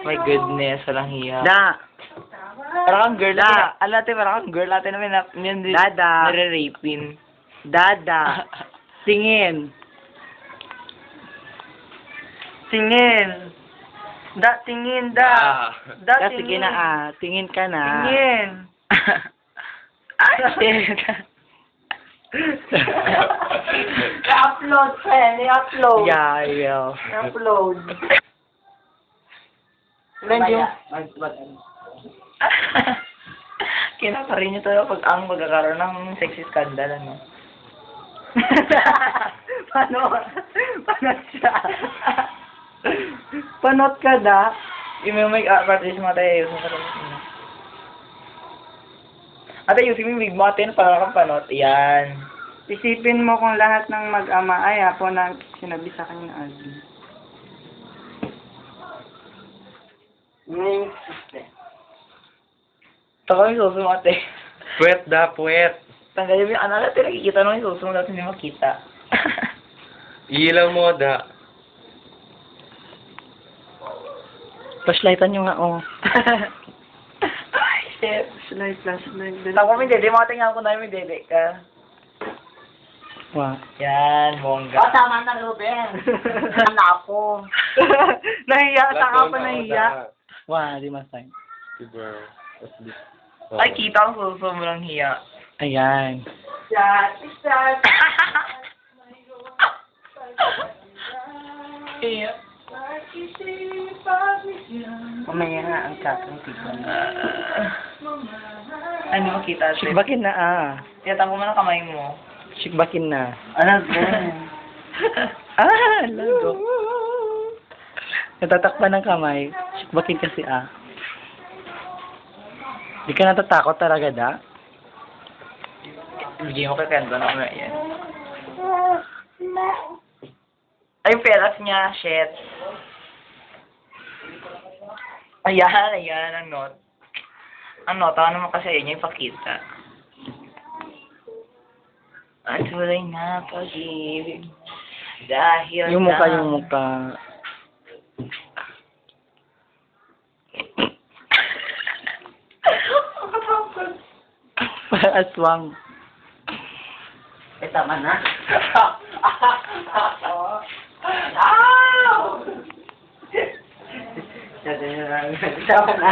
My goodness, walang hiya. Da. Parang kang girl Da. Alate, parang kang girl ate namin Dada. nare-rapin. Dada. Tingin. Tingin. Da, tingin, da. Da, Sige tingin. na tingin ka na. Tingin. Ay, shit. I-upload, friend. I-upload. Yeah, I will. I-upload. Ilan yung... Kinakarin niyo talaga pag ang magkakaroon ng sexy scandal, ano? Paano? Panot siya. Panot ka da? Yung may make-up artist mo tayo, ayusin ka rin. Ate, ayusin mo yung wig mo, ate, para kang panot. Yan. Isipin mo kung lahat ng mag-ama ay apo na sinabi sa kanya na Alvin. Taka yung suso mo, ate. Puwet da, puwet. Tanggalin mo yung ano, ate, nakikita nung yung suso mo, dati hindi makita. Ilaw mo da. Flashlightan nyo nga, oh. Ay, shit. Flashlight. Ako may dede, makatingnan ko na yung may dede ka. Wow. Yan, bongga. tama na, Ruben. Ano ako? Nahiya, saka pa nahiya. Wow, di masay. Diba? Ay, kita ang suso mo lang hiya. Ayan. Hiya. Mamaya nga ang kakang tignan. Ano makita, ate? Shikbakin na Tiyatan ko mo ng kamay mo. Shikbakin na. Ano ba? Lago. Natatakpan ng kamay. Shikbakin kasi Di ka natatakot talaga da? Bigyan mo kay Kendo na mga yan. Ay, yung peras niya, shit. Ayan, ang note. Ang note, ako naman kasi yun yung pakita. Ang tulay na pag-ibig dahil Yung mukha. Aswang. Tama na. Tama na.